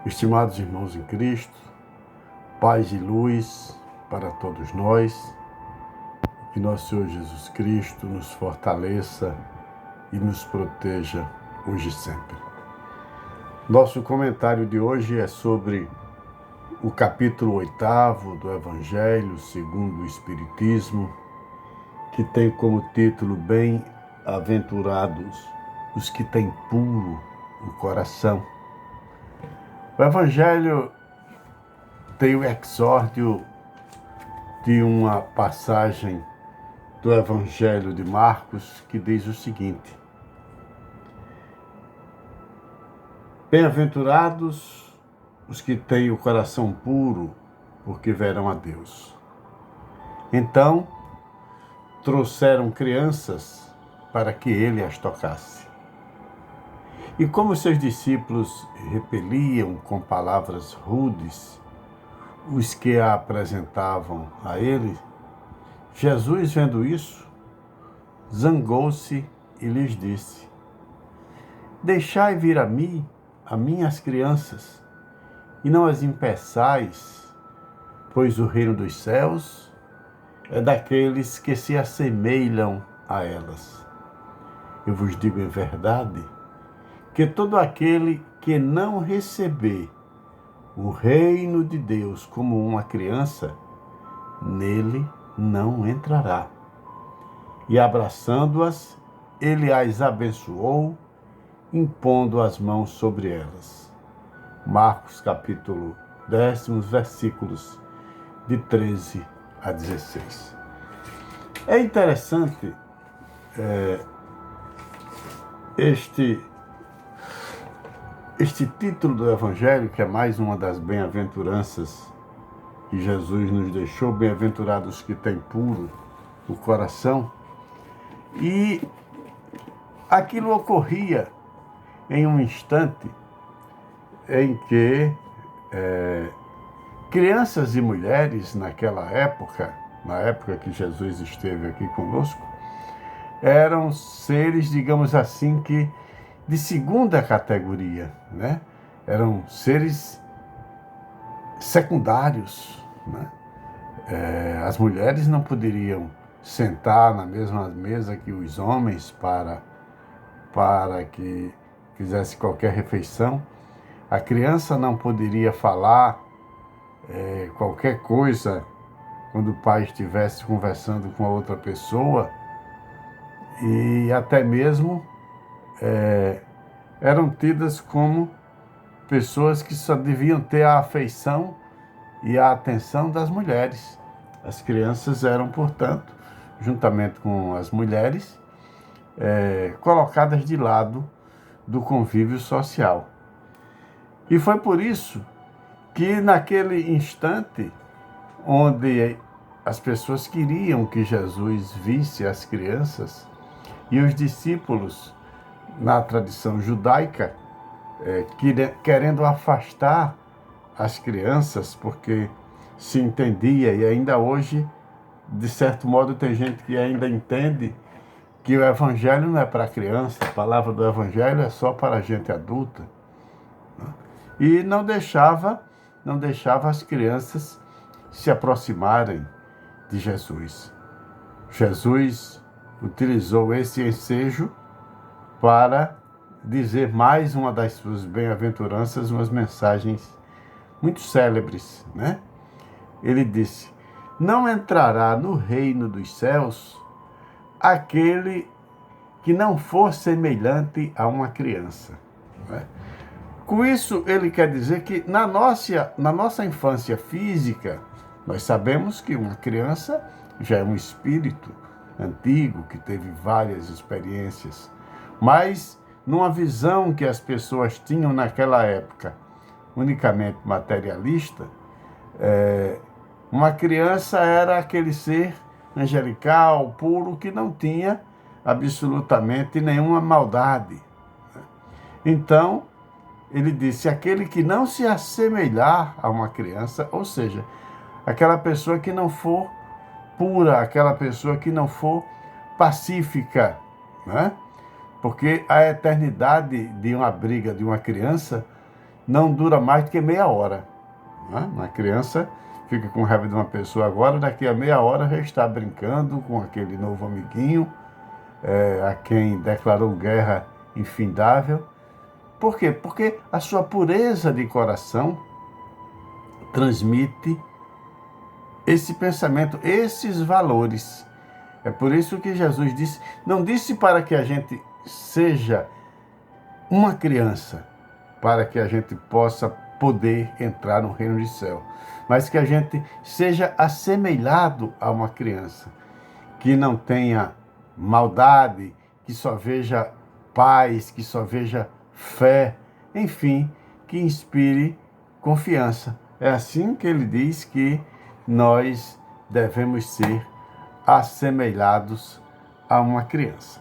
Estimados irmãos em Cristo, paz e luz para todos nós, que nosso Senhor Jesus Cristo nos fortaleça e nos proteja hoje e sempre. Nosso comentário de hoje é sobre o capítulo 8º do Evangelho segundo o Espiritismo, que tem como título Bem-aventurados os que têm puro o coração. O Evangelho tem o exórdio de uma passagem do Evangelho de Marcos que diz o seguinte: Bem-aventurados os que têm o coração puro, porque verão a Deus. Então, trouxeram crianças para que ele as tocasse. E como seus discípulos repeliam com palavras rudes os que a apresentavam a ele, Jesus, vendo isso, zangou-se e lhes disse: Deixai vir a mim as crianças, e não as impeçais, pois o reino dos céus é daqueles que se assemelham a elas. Eu vos digo em verdade, que todo aquele que não receber o reino de Deus como uma criança, nele não entrará. E abraçando-as, ele as abençoou, impondo as mãos sobre elas. Marcos capítulo 10, versículos de 13 a 16. É interessante este título do Evangelho, que é mais uma das bem-aventuranças que Jesus nos deixou, bem-aventurados que têm puro o coração. E aquilo ocorria em um instante em que crianças e mulheres naquela época, na época que Jesus esteve aqui conosco, eram seres, digamos assim, que de segunda categoria, né? Eram seres secundários, né? As mulheres não poderiam sentar na mesma mesa que os homens para que fizesse qualquer refeição. A criança não poderia falar qualquer coisa quando o pai estivesse conversando com a outra pessoa, e até mesmo eram tidas como pessoas que só deviam ter a afeição e a atenção das mulheres. As crianças eram, portanto, juntamente com as mulheres, colocadas de lado do convívio social. E foi por isso que naquele instante onde as pessoas queriam que Jesus visse as crianças, e os discípulos, na tradição judaica, querendo afastar as crianças, porque se entendia, e ainda hoje, de certo modo, tem gente que ainda entende que o Evangelho não é para criança, a palavra do Evangelho é só para gente adulta. E não deixava as crianças se aproximarem de Jesus. Jesus utilizou esse ensejo para dizer mais uma das suas bem-aventuranças, umas mensagens muito célebres, né? Ele disse: não entrará no reino dos céus aquele que não for semelhante a uma criança, né? Com isso, ele quer dizer que na nossa infância física, nós sabemos que uma criança já é um espírito antigo, que teve várias experiências, mas numa visão que as pessoas tinham naquela época, unicamente materialista, uma criança era aquele ser angelical, puro, que não tinha absolutamente nenhuma maldade. Então, ele disse: aquele que não se assemelhar a uma criança, ou seja, aquela pessoa que não for pura, aquela pessoa que não for pacífica, né? Porque a eternidade de uma briga de uma criança não dura mais do que meia hora. Né? Uma criança fica com raiva de uma pessoa agora, daqui a meia hora já está brincando com aquele novo amiguinho, a quem declarou guerra infindável. Por quê? Porque a sua pureza de coração transmite esse pensamento, esses valores. É por isso que Jesus disse, não disse para que a gente seja uma criança, para que a gente possa poder entrar no reino do céu, mas que a gente seja assemelhado a uma criança, que não tenha maldade, que só veja paz, que só veja fé, enfim, que inspire confiança. É assim que ele diz que nós devemos ser assemelhados a uma criança.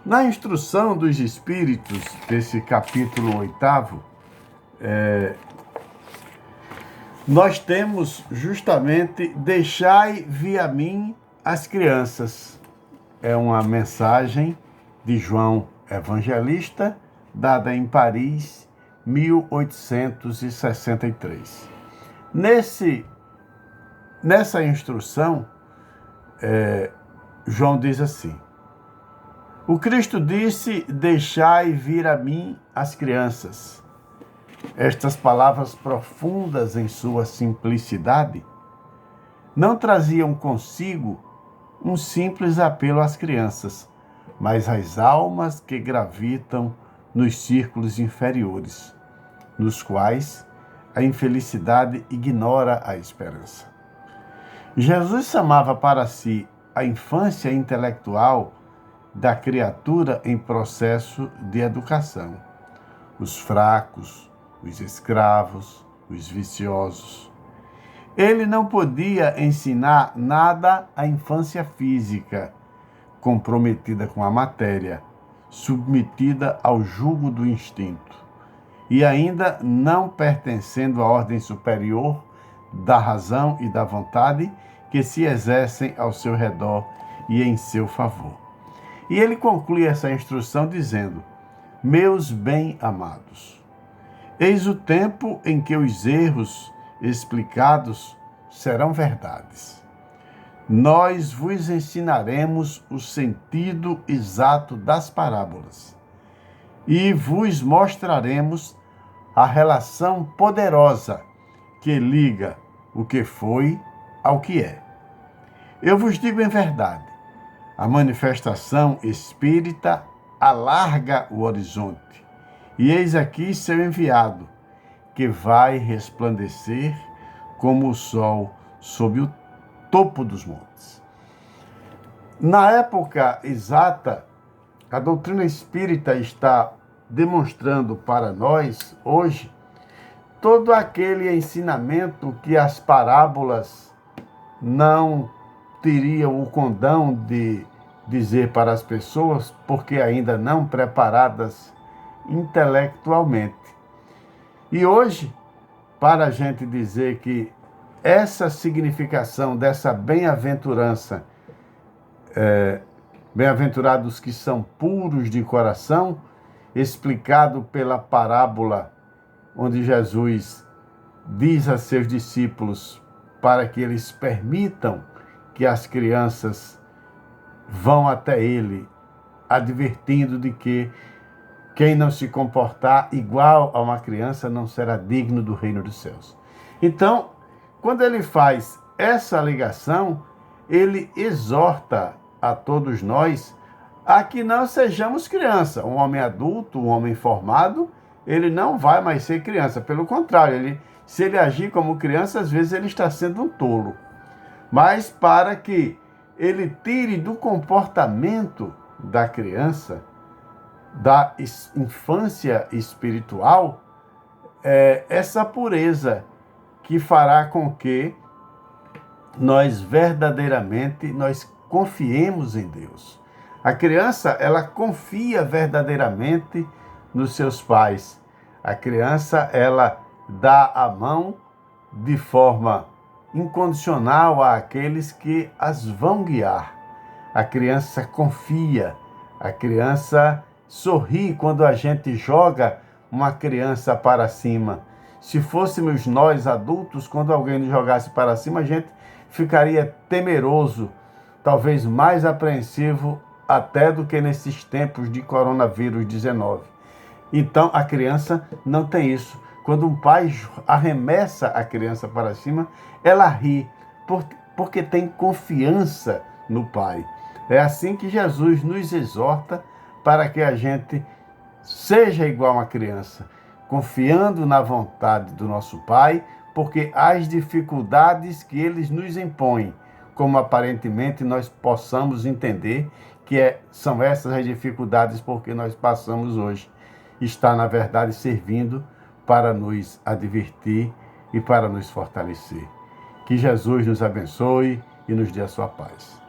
Na instrução dos Espíritos, desse capítulo 8º, nós temos justamente deixai vir a mim as crianças. É uma mensagem de João Evangelista, dada em Paris, 1863. Nessa instrução, João diz assim: o Cristo disse, deixai vir a mim as crianças. Estas palavras profundas em sua simplicidade não traziam consigo um simples apelo às crianças, mas às almas que gravitam nos círculos inferiores, nos quais a infelicidade ignora a esperança. Jesus chamava para si a infância intelectual da criatura em processo de educação. Os fracos, os escravos, os viciosos. Ele não podia ensinar nada à infância física, comprometida com a matéria, submetida ao jugo do instinto, e ainda não pertencendo à ordem superior da razão e da vontade que se exercem ao seu redor e em seu favor. E ele conclui essa instrução dizendo: meus bem-amados, eis o tempo em que os erros explicados serão verdades. Nós vos ensinaremos o sentido exato das parábolas e vos mostraremos a relação poderosa que liga o que foi ao que é. Eu vos digo em verdade, a manifestação espírita alarga o horizonte, e eis aqui seu enviado, que vai resplandecer como o sol sob o topo dos montes. Na época exata, a doutrina espírita está demonstrando para nós, hoje, todo aquele ensinamento que as parábolas não teriam o condão de dizer para as pessoas, porque ainda não preparadas intelectualmente. E hoje, para a gente dizer que essa significação dessa bem-aventurança, bem-aventurados que são puros de coração, explicado pela parábola onde Jesus diz a seus discípulos para que eles permitam que as crianças vão até ele, advertindo de que quem não se comportar igual a uma criança não será digno do reino dos céus. Então, quando ele faz essa ligação, ele exorta a todos nós a que não sejamos criança. Um homem adulto, um homem formado, ele não vai mais ser criança. Pelo contrário, se ele agir como criança, às vezes ele está sendo um tolo. Mas para que ele tire do comportamento da criança, da infância espiritual, essa pureza que fará com que nós verdadeiramente confiemos em Deus. A criança, ela confia verdadeiramente nos seus pais. A criança, ela dá a mão de forma incondicional àqueles que as vão guiar. A criança confia, a criança sorri quando a gente joga uma criança para cima. Se fôssemos nós adultos, quando alguém nos jogasse para cima, a gente ficaria temeroso, talvez mais apreensivo até do que nesses tempos de coronavírus 19. Então, a criança não tem isso. Quando um pai arremessa a criança para cima, ela ri, porque tem confiança no pai. É assim que Jesus nos exorta para que a gente seja igual a uma criança, confiando na vontade do nosso pai, porque as dificuldades que eles nos impõem, como aparentemente nós possamos entender que são essas as dificuldades porque nós passamos hoje, está, na verdade, servindo para nos advertir e para nos fortalecer. Que Jesus nos abençoe e nos dê a sua paz.